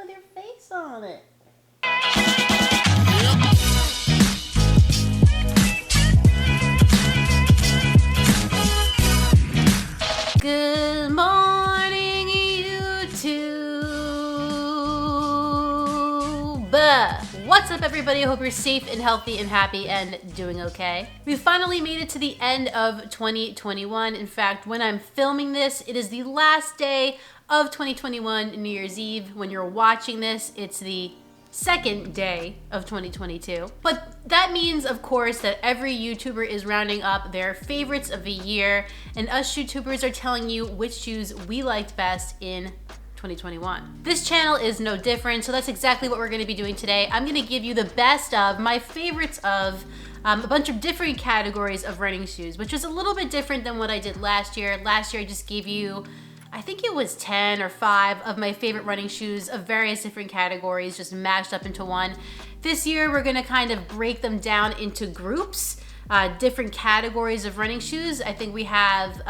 with your face on it. Good morning, YouTube. What's up, everybody? I hope you're safe and healthy and happy and doing okay. We finally made it to the end of 2021. In fact, when I'm filming this, it is the last day of 2021, New Year's Eve. When you're watching this, it's the second day of 2022. But that means, of course, that every YouTuber is rounding up their favorites of the year, and us YouTubers are telling you which shoes we liked best in 2021. This channel is no different, so that's exactly what we're going to be doing today. I'm going to give you the best of my favorites of a bunch of different categories of running shoes, which is a little bit different than what I did last year. Last year I just gave you, I think it was 10 or 5 of my favorite running shoes of various different categories, just mashed up into one. This year we're going to kind of break them down into groups. Different categories of running shoes. I think we have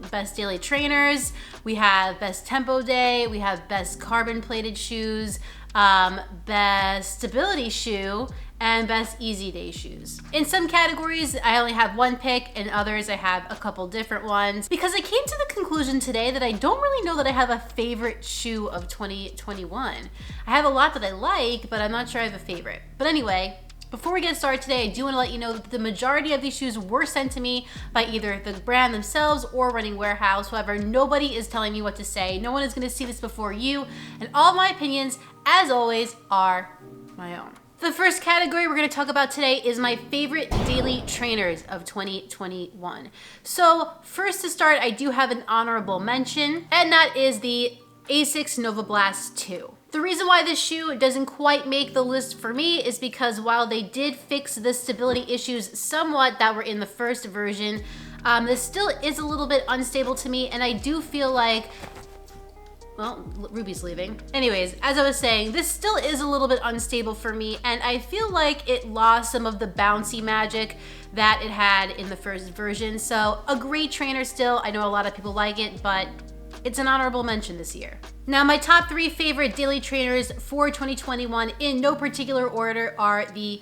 best daily trainers, we have best tempo day, we have best carbon plated shoes, best stability shoe, and best easy day shoes. In some categories, I only have one pick, and others I have a couple different ones, because I came to the conclusion today that I don't really know that I have a favorite shoe of 2021. I have a lot that I like, but I'm not sure I have a favorite. But anyway, before we get started today, I do want to let you know that the majority of these shoes were sent to me by either the brand themselves or Running Warehouse. However, nobody is telling me what to say. No one is going to see this before you, and all of my opinions, as always, are my own. The first category we're going to talk about today is my favorite daily trainers of 2021. So first to start, I do have an honorable mention, and that is the ASICS NOVABLAST 2. The reason why this shoe doesn't quite make the list for me is because while they did fix the stability issues somewhat that were in the first version, this still is a little bit unstable to me, and I do feel like, well, Ruby's leaving. Anyways, as I was saying, this still is a little bit unstable for me, and I feel like it lost some of the bouncy magic that it had in the first version. So a great trainer still. I know a lot of people like it, but it's an honorable mention this year. Now, my top 3 favorite daily trainers for 2021 in no particular order are the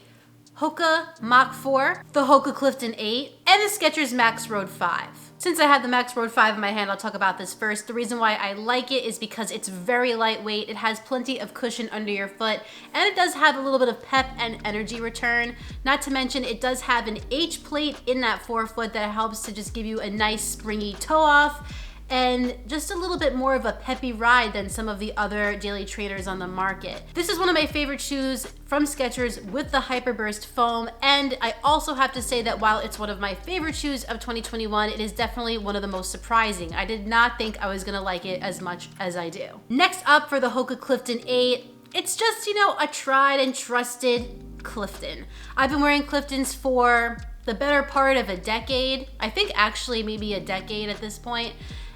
HOKA Mach 4, the HOKA CLIFTON 8, and the SKECHERS MAXROAD 5. Since I have the MAXROAD 5 in my hand, I'll talk about this first. The reason why I like it is because it's very lightweight, it has plenty of cushion under your foot, and it does have a little bit of pep and energy return. Not to mention, it does have an H plate in that forefoot that helps to just give you a nice springy toe off, and just a little bit more of a peppy ride than some of the other daily trainers on the market. This is one of my favorite shoes from Skechers with the Hyperburst foam, and I also have to say that while it's one of my favorite shoes of 2021, it is definitely one of the most surprising. I did not think I was gonna like it as much as I do. Next up, for the HOKA CLIFTON 8, it's just, you know, a tried and trusted Clifton. I've been wearing Cliftons for the better part of a decade. I think actually maybe a decade at this point.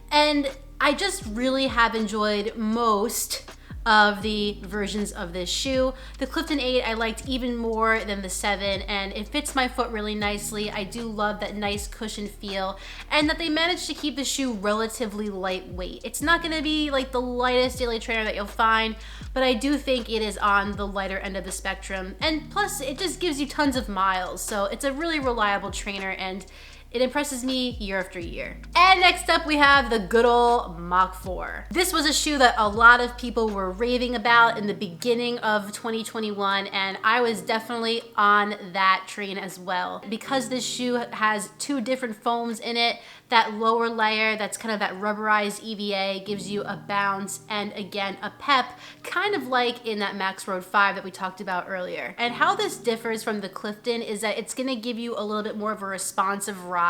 And I just really have enjoyed most of the versions of this shoe. The CLIFTON 8 I liked even more than the 7, and it fits my foot really nicely. I do love that nice cushion feel, and that they managed to keep the shoe relatively lightweight. It's not gonna be like the lightest daily trainer that you'll find, but I do think it is on the lighter end of the spectrum. And plus, it just gives you tons of miles, so it's a really reliable trainer, and it impresses me year after year. And next up, we have the good old Mach 4. This was a shoe that a lot of people were raving about in the beginning of 2021, and I was definitely on that train as well. Because this shoe has 2 different foams in it, that lower layer that's kind of that rubberized EVA gives you a bounce and, again, a pep, kind of like in that MAXROAD 5 that we talked about earlier. And how this differs from the Clifton is that it's gonna give you a little bit more of a responsive ride,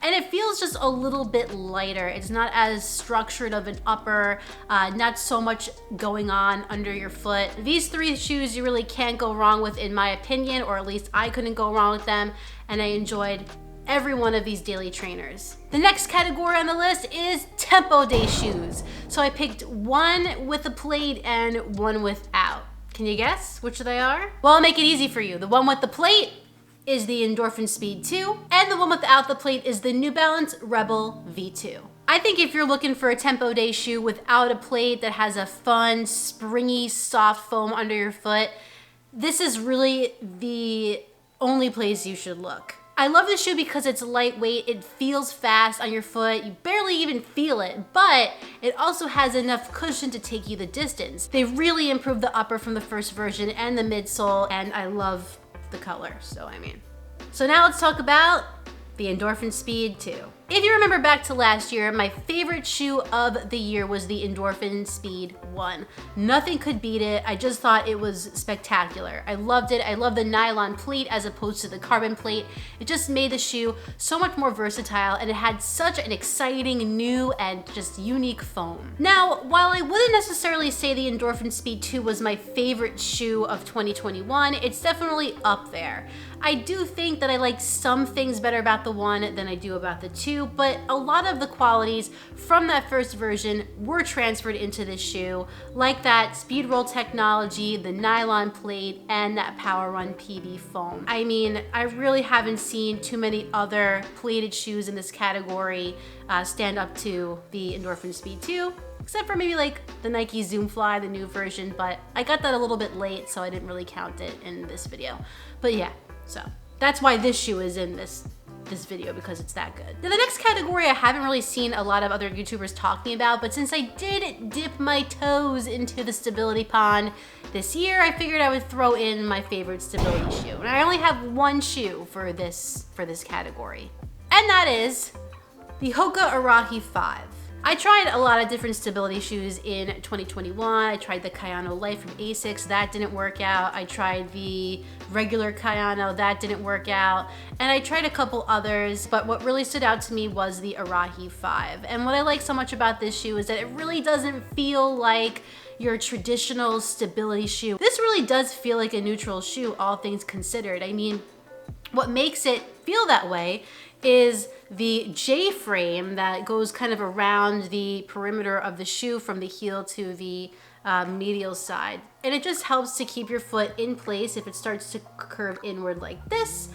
and it feels just a little bit lighter. It's not as structured of an upper, not so much going on under your foot. These 3 shoes you really can't go wrong with, in my opinion, or at least I couldn't go wrong with them, and I enjoyed every one of these daily trainers. The next category on the list is tempo day shoes. So I picked one with a plate and one without. Can you guess which they are? Well, I'll make it easy for you. The one with the plate is the ENDORPHIN Speed 2, and the one without the plate is the New Balance Rebel V2. I think if you're looking for a tempo day shoe without a plate that has a fun, springy, soft foam under your foot, this is really the only place you should look. I love this shoe because it's lightweight, it feels fast on your foot, you barely even feel it, but it also has enough cushion to take you the distance. They really improved the upper from the first version and the midsole, and I love the color, So now let's talk about the Endorphin Speed 2. If you remember back to last year, my favorite shoe of the year was the Endorphin Speed 1. Nothing could beat it. I just thought it was spectacular. I loved it. I love the nylon plate as opposed to the carbon plate. It just made the shoe so much more versatile, and it had such an exciting, new, and just unique foam. Now, while I wouldn't necessarily say the Endorphin Speed 2 was my favorite shoe of 2021, it's definitely up there. I do think that I like some things better about the 1 than I do about the 2, but a lot of the qualities from that first version were transferred into this shoe, like that speed roll technology, the nylon plate, and that Power Run PB foam. I mean, I really haven't seen too many other plated shoes in this category stand up to the Endorphin Speed 2. Except for maybe like the Nike Zoom Fly, the new version, but I got that a little bit late, so I didn't really count it in this video. But yeah, so that's why this shoe is in this video, because it's that good. Now the next category I haven't really seen a lot of other YouTubers talking about, but since I did dip my toes into the stability pond this year, I figured I would throw in my favorite stability shoe. And I only have one shoe for this category, and that is the HOKA ARAHI 5. I tried a lot of different stability shoes in 2021. I tried the Kayano Light from ASICS, that didn't work out. I tried the regular Kayano, that didn't work out. And I tried a couple others, but what really stood out to me was the ARAHI 5. And what I like so much about this shoe is that it really doesn't feel like your traditional stability shoe. This really does feel like a neutral shoe, all things considered. I mean, what makes it feel that way is the J-frame that goes kind of around the perimeter of the shoe from the heel to the medial side. And it just helps to keep your foot in place. If it starts to curve inward like this,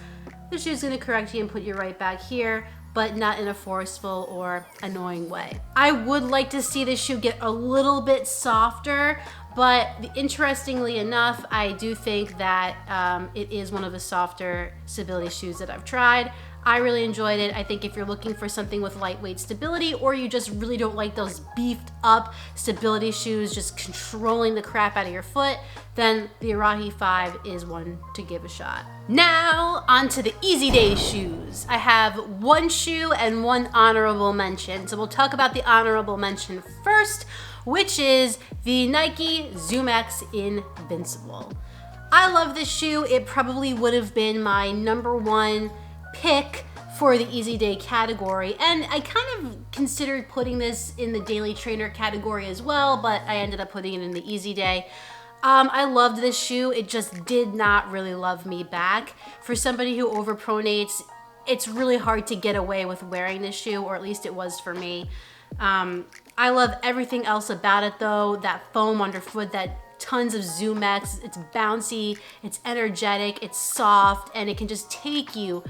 the shoe's gonna correct you and put you right back here, but not in a forceful or annoying way. I would like to see this shoe get a little bit softer, but interestingly enough, I do think that it is one of the softer stability shoes that I've tried. I really enjoyed it. I think if you're looking for something with lightweight stability, or you just really don't like those beefed up stability shoes just controlling the crap out of your foot, then the ARAHI 5 is one to give a shot. Now, onto the easy day shoes. I have one shoe and one honorable mention. So we'll talk about the honorable mention first, which is the Nike ZOOMX Invincible. I love this shoe. It probably would have been my #1 pick for the easy day category, and I kind of considered putting this in the daily trainer category as well, but I ended up putting it in the easy day. I loved this shoe. It just did not really love me back. For somebody who overpronates, it's really hard to get away with wearing this shoe, or at least it was for me. I love everything else about it though. That foam underfoot, that tons of ZOOMX, it's bouncy, it's energetic, it's soft, and it can just take you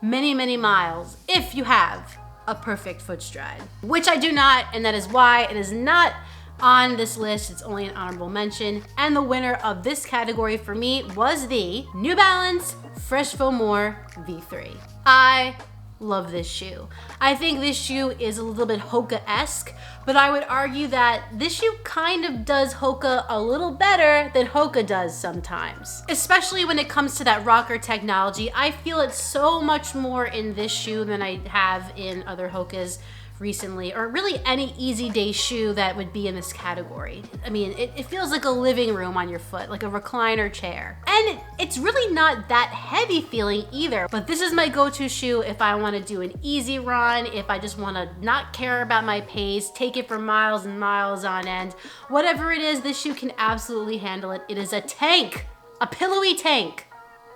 many, many miles if you have a perfect foot stride, which I do not, and that is why it is not on this list. It's only an honorable mention. And the winner of this category for me was the New Balance Fresh Fomore V3. I love this shoe. I think this shoe is a little bit HOKA-esque, but I would argue that this shoe kind of does HOKA a little better than HOKA does sometimes. Especially when it comes to that rocker technology. I feel it so much more in this shoe than I have in other HOKAs recently, or really any easy day shoe that would be in this category. I mean, it feels like a living room on your foot, like a recliner chair. And it's really not that heavy feeling either, but this is my go-to shoe if I wanna do an easy run, if I just wanna not care about my pace, take it for miles and miles on end. Whatever it is, this shoe can absolutely handle it. It is a tank, a pillowy tank.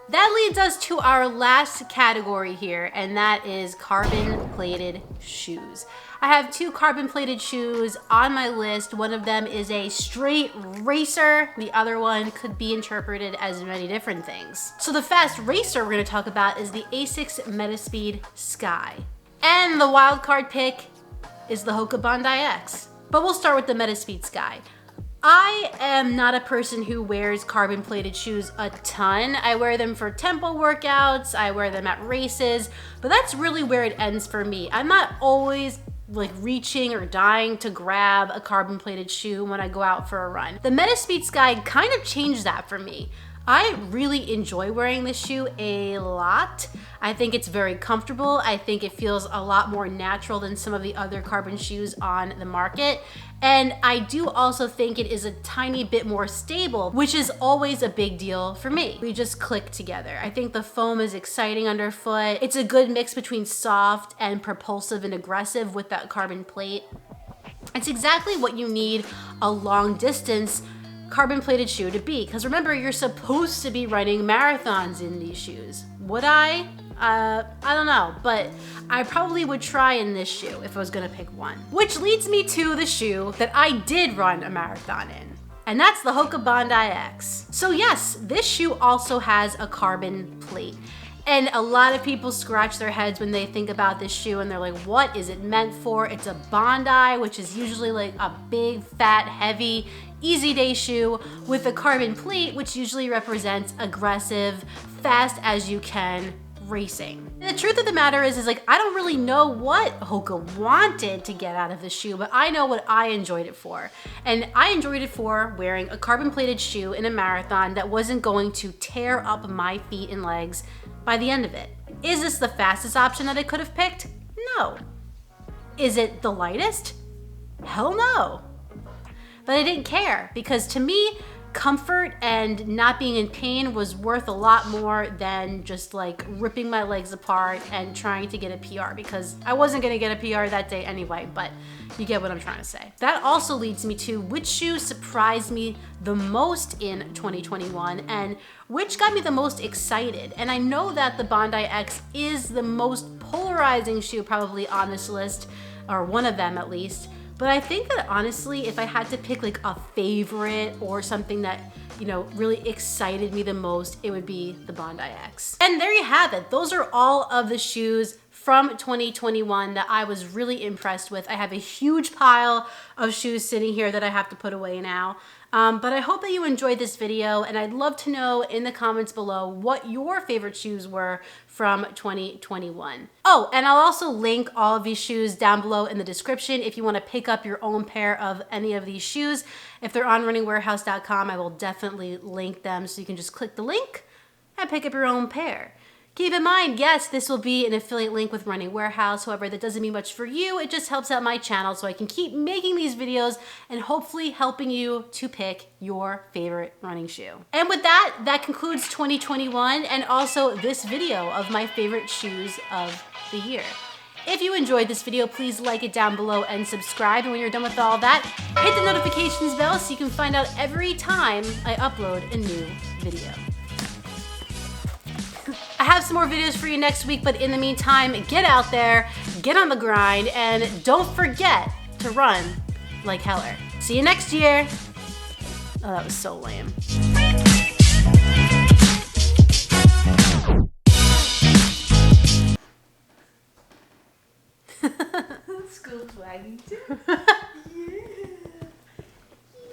That leads us to our last category here, and that is carbon-plated shoes. I have two carbon-plated shoes on my list. One of them is a straight racer. The other one could be interpreted as many different things. So the fast racer we're gonna talk about is the ASICS METASPEED Sky. And the wild card pick is the HOKA BONDI X. But we'll start with the METASPEED Sky. I am not a person who wears carbon plated shoes a ton. I wear them for tempo workouts, I wear them at races, but that's really where it ends for me. I'm not always like reaching or dying to grab a carbon plated shoe when I go out for a run. The METASPEED Sky kind of changed that for me. I really enjoy wearing this shoe a lot. I think it's very comfortable. I think it feels a lot more natural than some of the other carbon shoes on the market. And I do also think it is a tiny bit more stable, which is always a big deal for me. We just click together. I think the foam is exciting underfoot. It's a good mix between soft and propulsive and aggressive with that carbon plate. It's exactly what you need a long distance carbon plated shoe to be, because remember, you're supposed to be running marathons in these shoes. Would I? I don't know, but I probably would try in this shoe if I was gonna pick one. Which leads me to the shoe that I did run a marathon in, and that's the HOKA BONDI X. So yes, this shoe also has a carbon plate. And a lot of people scratch their heads when they think about this shoe and they're like, what is it meant for? It's a Bondi, which is usually like a big, fat, heavy, easy day shoe with a carbon plate, which usually represents aggressive, fast as you can racing. And the truth of the matter is like, I don't really know what HOKA wanted to get out of the shoe, but I know what I enjoyed it for. And I enjoyed it for wearing a carbon plated shoe in a marathon that wasn't going to tear up my feet and legs by the end of it. Is this the fastest option that I could have picked? No. Is it the lightest? Hell no. But I didn't care, because to me, comfort and not being in pain was worth a lot more than just like ripping my legs apart and trying to get a PR, because I wasn't gonna get a PR that day anyway, but you get what I'm trying to say. That also leads me to which shoe surprised me the most in 2021 and which got me the most excited. And I know that the Bondi X is the most polarizing shoe probably on this list, or one of them at least. But I think that honestly, if I had to pick like a favorite or something that, you know, really excited me the most, it would be the Bondi X. And there you have it. Those are all of the shoes from 2021 that I was really impressed with. I have a huge pile of shoes sitting here that I have to put away now. But I hope that you enjoyed this video, and I'd love to know in the comments below what your favorite shoes were from 2021. Oh, and I'll also link all of these shoes down below in the description if you want to pick up your own pair of any of these shoes. If they're on runningwarehouse.com, I will definitely link them, so you can just click the link and pick up your own pair. Keep in mind, yes, this will be an affiliate link with Running Warehouse. However, that doesn't mean much for you. It just helps out my channel so I can keep making these videos and hopefully helping you to pick your favorite running shoe. And with that, that concludes 2021 and also this video of my favorite shoes of the year. If you enjoyed this video, please like it down below and subscribe. And when you're done with all that, hit the notifications bell so you can find out every time I upload a new video. I have some more videos for you next week, but in the meantime, get out there, get on the grind, and don't forget to run like Heller. See you next year. Oh, that was so lame.